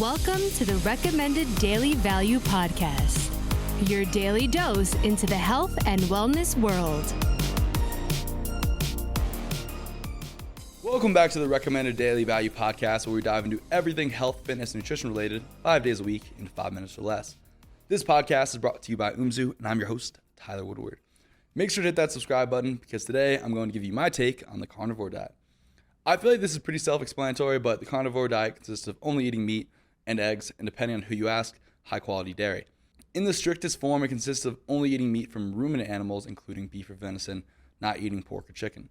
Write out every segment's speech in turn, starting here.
Welcome to the Recommended Daily Value Podcast, your daily dose into the health and wellness world. Welcome back to the Recommended Daily Value Podcast, where we dive into everything health, fitness, and nutrition related 5 days a week in 5 minutes or less. This podcast is brought to you by Umzu, and I'm your host, Tyler Woodward. Make sure to hit that subscribe button because today I'm going to give you my take on the carnivore diet. I feel like this is pretty self-explanatory, but the carnivore diet consists of only eating meat and eggs, and depending on who you ask, high-quality dairy. In the strictest form, it consists of only eating meat from ruminant animals, including beef or venison, not eating pork or chicken.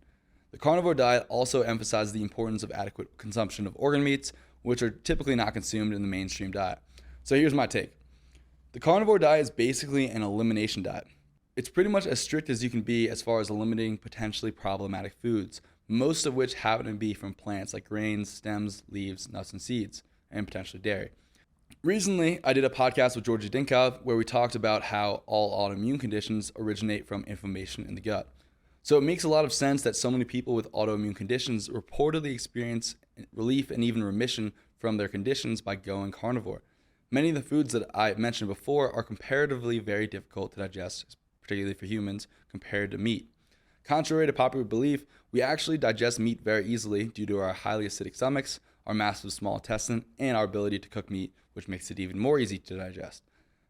The carnivore diet also emphasizes the importance of adequate consumption of organ meats, which are typically not consumed in the mainstream diet. So here's my take. The carnivore diet is basically an elimination diet. It's pretty much as strict as you can be as far as eliminating potentially problematic foods, most of which happen to be from plants like grains, stems, leaves, nuts, and seeds, and potentially dairy. Recently, I did a podcast with Georgi Dinkov where we talked about how all autoimmune conditions originate from inflammation in the gut. So it makes a lot of sense that so many people with autoimmune conditions reportedly experience relief and even remission from their conditions by going carnivore. Many of the foods that I mentioned before are comparatively very difficult to digest, particularly for humans, compared to meat. Contrary to popular belief, we actually digest meat very easily due to our highly acidic stomachs, our massive small intestine, and our ability to cook meat, which makes it even more easy to digest.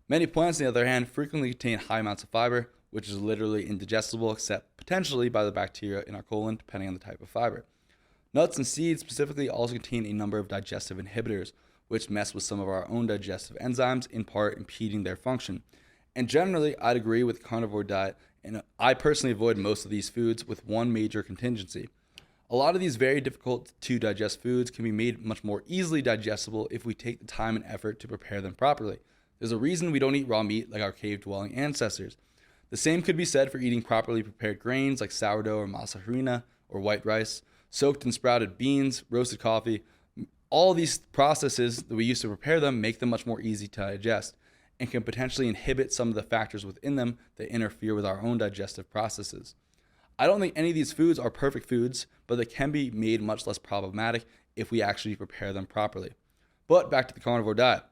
Many plants, on the other hand, frequently contain high amounts of fiber, which is literally indigestible except potentially by the bacteria in our colon, depending on the type of fiber. Nuts and seeds specifically also contain a number of digestive inhibitors, which mess with some of our own digestive enzymes, in part impeding their function. And generally, I'd agree with the carnivore diet, and I personally avoid most of these foods with one major contingency. A lot of these very difficult to digest foods can be made much more easily digestible if we take the time and effort to prepare them properly. There's a reason we don't eat raw meat like our cave-dwelling ancestors. The same could be said for eating properly prepared grains like sourdough or masa harina or white rice, soaked and sprouted beans, roasted coffee. All these processes that we use to prepare them make them much more easy to digest and can potentially inhibit some of the factors within them that interfere with our own digestive processes. I don't think any of these foods are perfect foods, but they can be made much less problematic if we actually prepare them properly. But back to the carnivore diet.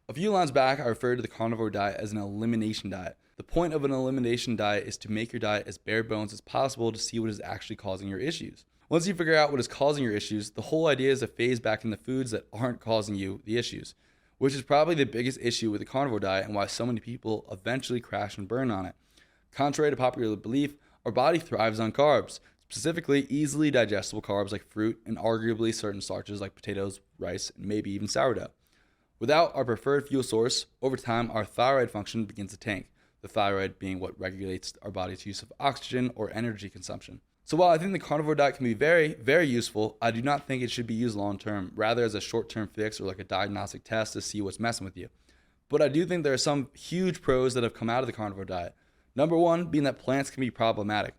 A few lines back, I referred to the carnivore diet as an elimination diet. The point of an elimination diet is to make your diet as bare bones as possible to see what is actually causing your issues. Once you figure out what is causing your issues, the whole idea is to phase back in the foods that aren't causing you the issues, which is probably the biggest issue with the carnivore diet and why so many people eventually crash and burn on it. Contrary to popular belief, our body thrives on carbs, specifically easily digestible carbs like fruit and arguably certain starches like potatoes, rice, and maybe even sourdough. Without our preferred fuel source, over time our thyroid function begins to tank, the thyroid being what regulates our body's use of oxygen or energy consumption. So while I think the carnivore diet can be very, very useful, I do not think it should be used long term, rather as a short-term fix or like a diagnostic test to see what's messing with you. But I do think there are some huge pros that have come out of the carnivore diet. Number one being that plants can be problematic.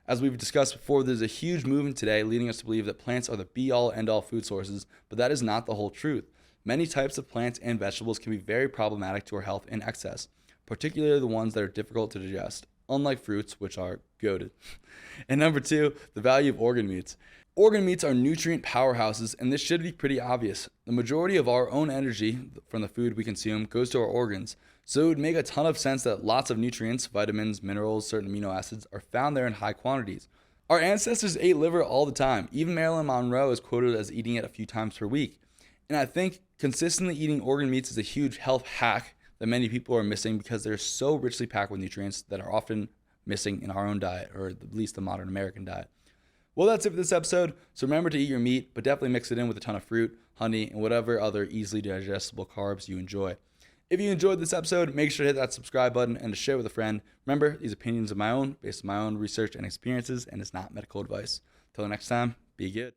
As we've discussed before, there's a huge movement today leading us to believe that plants are the be-all, end-all food sources, but that is not the whole truth. Many types of plants and vegetables can be very problematic to our health in excess, particularly the ones that are difficult to digest, unlike fruits, which are goated. And number two, the value of organ meats. Organ meats are nutrient powerhouses, and this should be pretty obvious. The majority of our own energy from the food we consume goes to our organs, so it would make a ton of sense that lots of nutrients, vitamins, minerals, certain amino acids are found there in high quantities. Our ancestors ate liver all the time. Even Marilyn Monroe is quoted as eating it a few times per week. And I think consistently eating organ meats is a huge health hack that many people are missing because they're so richly packed with nutrients that are often missing in our own diet, or at least the modern American diet. Well, that's it for this episode. So remember to eat your meat, but definitely mix it in with a ton of fruit, honey, and whatever other easily digestible carbs you enjoy. If you enjoyed this episode, make sure to hit that subscribe button and to share with a friend. Remember, these opinions are my own, based on my own research and experiences, and it's not medical advice. Till next time, be good.